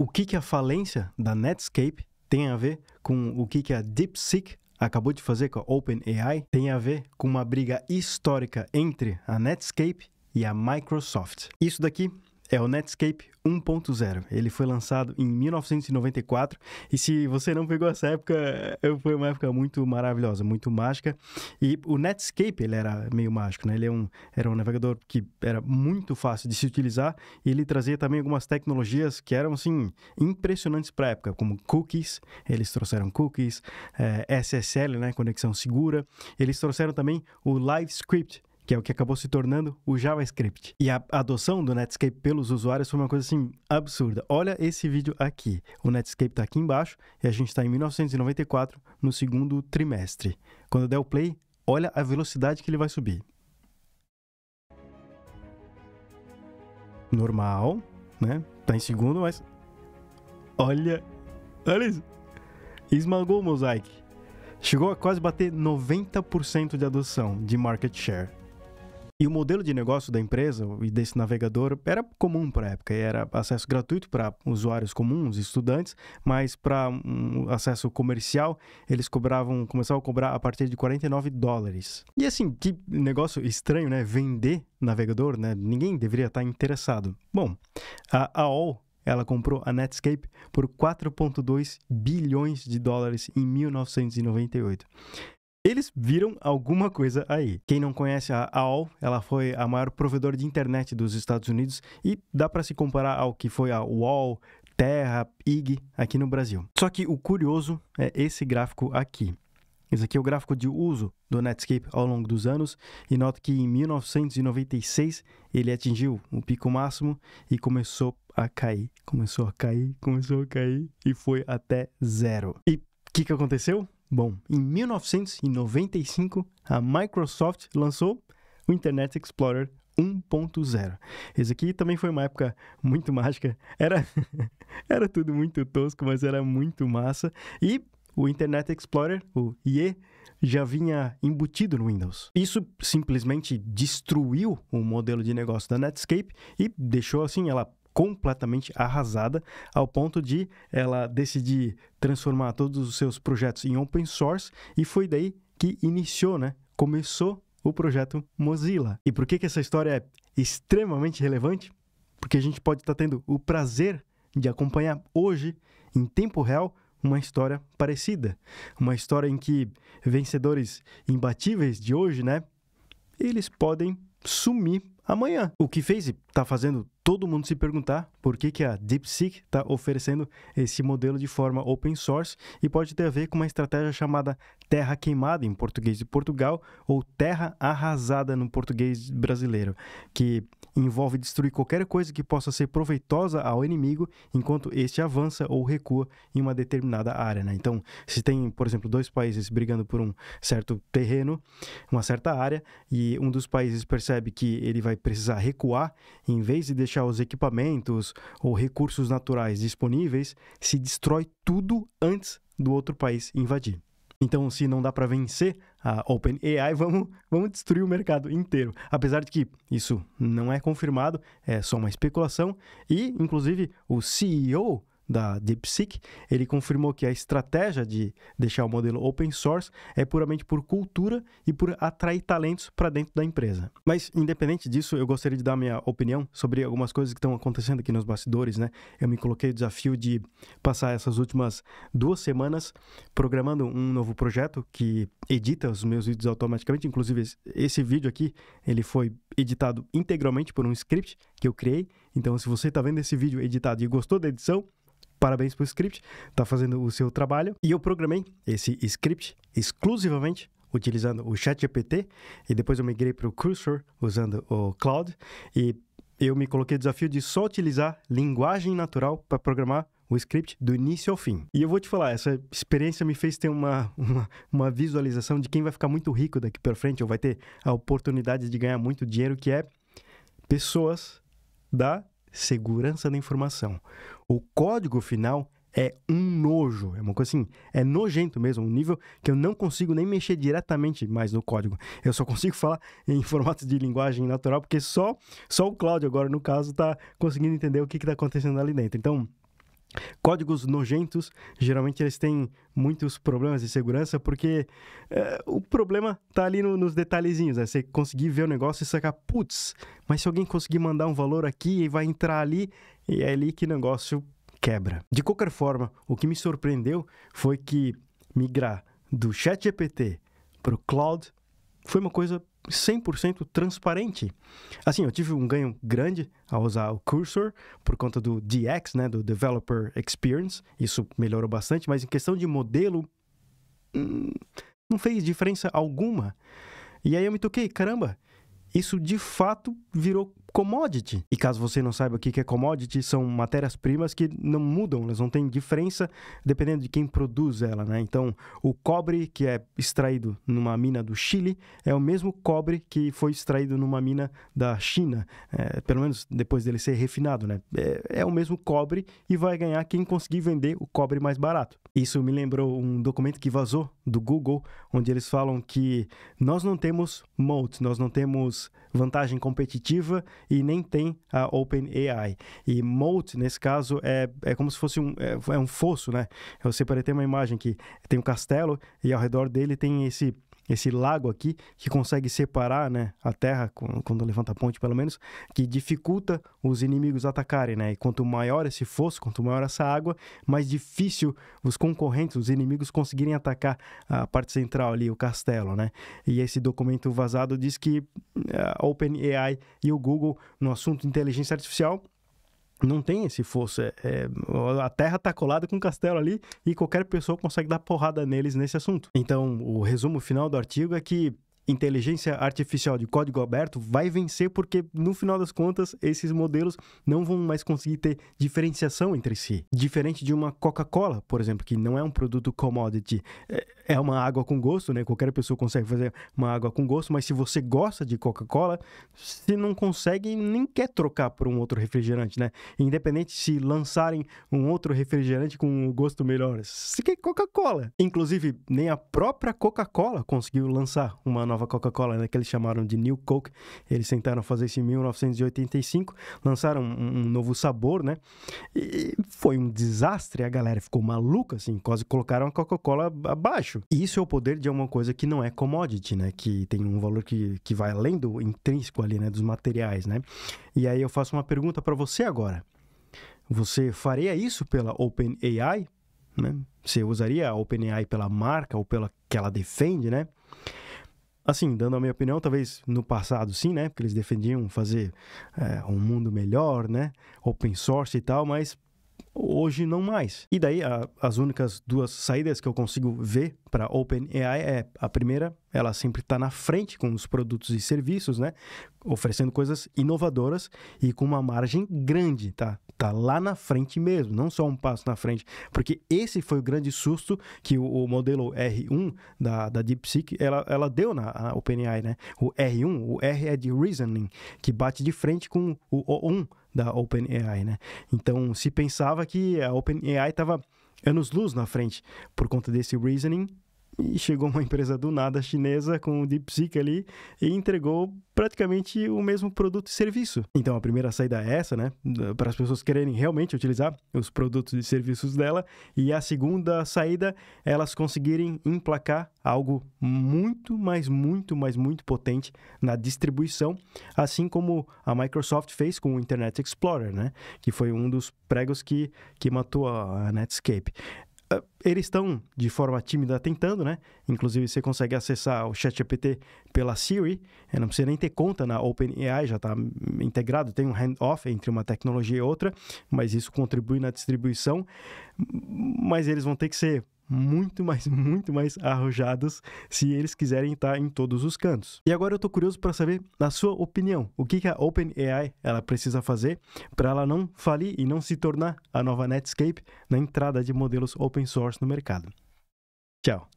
o que a falência da Netscape tem a ver com o que a DeepSeek acabou de fazer com a OpenAI, tem a ver com uma briga histórica entre a Netscape e a Microsoft. Isso daqui é o Netscape 1.0. Ele foi lançado em 1994 e se você não pegou essa época, foi uma época muito maravilhosa, muito mágica. E o Netscape, ele era meio mágico, né? Ele era um navegador que era muito fácil de se utilizar e ele trazia também algumas tecnologias que eram, assim, impressionantes para a época, como cookies. Eles trouxeram cookies, SSL, né? Conexão segura. Eles trouxeram também o LiveScript, que é o que acabou se tornando o JavaScript. E a adoção do Netscape pelos usuários foi uma coisa assim absurda. Olha esse vídeo aqui. O Netscape está aqui embaixo e a gente está em 1994, no segundo trimestre. Quando der o play, olha a velocidade que ele vai subir. Normal, né? Tá em segundo, mas olha isso. Esmagou o Mosaic. Chegou a quase bater 90% de adoção de market share. E o modelo de negócio da empresa e desse navegador era comum para a época, era acesso gratuito para usuários comuns, estudantes, mas para acesso comercial, eles começavam a cobrar a partir de $49. E assim, que negócio estranho, né? Vender navegador, né? Ninguém deveria estar interessado. Bom, a AOL, ela comprou a Netscape por $4,2 bilhões em 1998. Eles viram alguma coisa aí. Quem não conhece a AOL, ela foi a maior provedora de internet dos Estados Unidos e dá para se comparar ao que foi a UOL, Terra, IG aqui no Brasil. Só que o curioso é esse gráfico aqui. Esse aqui é o gráfico de uso do Netscape ao longo dos anos e nota que em 1996 ele atingiu o pico máximo e começou a cair e foi até zero. E o que aconteceu? Bom, em 1995, a Microsoft lançou o Internet Explorer 1.0. Esse aqui também foi uma época muito mágica. Era tudo muito tosco, mas era muito massa. E o Internet Explorer, o IE, já vinha embutido no Windows. Isso simplesmente destruiu o modelo de negócio da Netscape e deixou assim ela completamente arrasada, ao ponto de ela decidir transformar todos os seus projetos em open source, e foi daí que iniciou, né? Começou o projeto Mozilla. E por que essa história é extremamente relevante? Porque a gente pode estar tendo o prazer de acompanhar hoje, em tempo real, uma história parecida. Uma história em que vencedores imbatíveis de hoje, né? Eles podem sumir amanhã. O que fez e está fazendo todo mundo se perguntar por que a DeepSeek está oferecendo esse modelo de forma open source e pode ter a ver com uma estratégia chamada terra queimada em português de Portugal ou terra arrasada no português brasileiro, que envolve destruir qualquer coisa que possa ser proveitosa ao inimigo enquanto este avança ou recua em uma determinada área, né? Então, se tem, por exemplo, dois países brigando por um certo terreno, uma certa área, e um dos países percebe que ele vai precisar recuar, em vez de deixar os equipamentos ou recursos naturais disponíveis, se destrói tudo antes do outro país invadir. Então, se não dá para vencer a OpenAI, vamos destruir o mercado inteiro. Apesar de que isso não é confirmado, é só uma especulação. E, inclusive, o CEO da DeepSeek, ele confirmou que a estratégia de deixar o modelo open source é puramente por cultura e por atrair talentos para dentro da empresa. Mas, independente disso, eu gostaria de dar minha opinião sobre algumas coisas que estão acontecendo aqui nos bastidores, né? Eu me coloquei o desafio de passar essas últimas 2 semanas programando um novo projeto que edita os meus vídeos automaticamente. Inclusive, esse vídeo aqui, ele foi editado integralmente por um script que eu criei. Então, se você está vendo esse vídeo editado e gostou da edição, parabéns para o script, está fazendo o seu trabalho. E eu programei esse script exclusivamente utilizando o ChatGPT e depois eu migrei para o Cursor usando o Claude e eu me coloquei o desafio de só utilizar linguagem natural para programar o script do início ao fim. E eu vou te falar, essa experiência me fez ter uma visualização de quem vai ficar muito rico daqui para frente ou vai ter a oportunidade de ganhar muito dinheiro, que é pessoas da segurança da informação. O código final é um nojo, é uma coisa assim, é nojento mesmo, um nível que eu não consigo nem mexer diretamente mais no código. Eu só consigo falar em formatos de linguagem natural, porque só o Cláudio agora, no caso, está conseguindo entender o que está acontecendo ali dentro. Então, Códigos nojentos, geralmente eles têm muitos problemas de segurança, porque o problema tá ali nos detalhezinhos, né? Você conseguir ver o negócio e sacar, putz, mas se alguém conseguir mandar um valor aqui e vai entrar ali, e é ali que o negócio quebra. De qualquer forma, o que me surpreendeu foi que migrar do ChatGPT para o Claude foi uma coisa 100% transparente. Assim, eu tive um ganho grande ao usar o Cursor por conta do DX, né, do Developer Experience. Isso melhorou bastante, mas em questão de modelo, não fez diferença alguma. E aí eu me toquei, caramba, isso de fato virou commodity. E caso você não saiba o que é commodity, são matérias-primas que não mudam, elas não têm diferença dependendo de quem produz ela, né? Então, o cobre que é extraído numa mina do Chile é o mesmo cobre que foi extraído numa mina da China, pelo menos depois dele ser refinado, né? É o mesmo cobre e vai ganhar quem conseguir vender o cobre mais barato. Isso me lembrou um documento que vazou do Google, onde eles falam que nós não temos moat, nós não temos vantagem competitiva e nem tem a OpenAI. E moat, nesse caso, é como se fosse um fosso, né? Eu separei, tem uma imagem que tem um castelo e ao redor dele tem esse lago aqui que consegue separar, né, a terra, quando levanta a ponte pelo menos, que dificulta os inimigos atacarem, né? E quanto maior esse fosso, quanto maior essa água, mais difícil os concorrentes, os inimigos conseguirem atacar a parte central ali, o castelo, né? E esse documento vazado diz que a OpenAI e o Google, no assunto inteligência artificial, não tem esse fosso, a terra está colada com o castelo ali e qualquer pessoa consegue dar porrada neles nesse assunto. Então, o resumo final do artigo é que inteligência artificial de código aberto vai vencer porque, no final das contas, esses modelos não vão mais conseguir ter diferenciação entre si. Diferente de uma Coca-Cola, por exemplo, que não é um produto commodity, é uma água com gosto, né? Qualquer pessoa consegue fazer uma água com gosto, mas se você gosta de Coca-Cola, você não consegue nem quer trocar por um outro refrigerante, né? Independente se lançarem um outro refrigerante com um gosto melhor, você quer Coca-Cola. Inclusive, nem a própria Coca-Cola conseguiu lançar uma nova Coca-Cola, né, que eles chamaram de New Coke. Eles tentaram fazer isso em 1985, lançaram um novo sabor, né? E foi um desastre, a galera ficou maluca, assim, quase colocaram a Coca-Cola abaixo. E isso é o poder de uma coisa que não é commodity, né? Que tem um valor que vai além do intrínseco ali, né? Dos materiais, né? E aí eu faço uma pergunta para você agora. Você faria isso pela OpenAI? Né? Você usaria a OpenAI pela marca ou pela que ela defende, né? Assim, dando a minha opinião, talvez no passado sim, né? Porque eles defendiam fazer um mundo melhor, né? Open source e tal, mas hoje não mais. E daí, as únicas duas saídas que eu consigo ver para OpenAI a primeira, ela sempre está na frente com os produtos e serviços, né? Oferecendo coisas inovadoras e com uma margem grande, tá? Tá lá na frente mesmo, não só um passo na frente. Porque esse foi o grande susto que o modelo R1 da DeepSeek, ela deu na OpenAI, né? O R1, o R é de Reasoning, que bate de frente com o O1 da OpenAI, né? Então, se pensava que a OpenAI estava anos-luz na frente por conta desse Reasoning, e chegou uma empresa do nada chinesa com o DeepSeek ali e entregou praticamente o mesmo produto e serviço. Então, a primeira saída é essa, né? Para as pessoas quererem realmente utilizar os produtos e serviços dela. E a segunda saída, elas conseguirem emplacar algo muito potente na distribuição, assim como a Microsoft fez com o Internet Explorer, né? Que foi um dos pregos que matou a Netscape. Eles estão de forma tímida tentando, né? Inclusive, você consegue acessar o ChatGPT pela Siri. Não precisa nem ter conta na OpenAI, já está integrado. Tem um handoff entre uma tecnologia e outra, mas isso contribui na distribuição. Mas eles vão ter que ser muito mais arrojados se eles quiserem estar em todos os cantos. E agora eu estou curioso para saber a sua opinião. O que a OpenAI ela precisa fazer para ela não falir e não se tornar a nova Netscape na entrada de modelos open source no mercado? Tchau!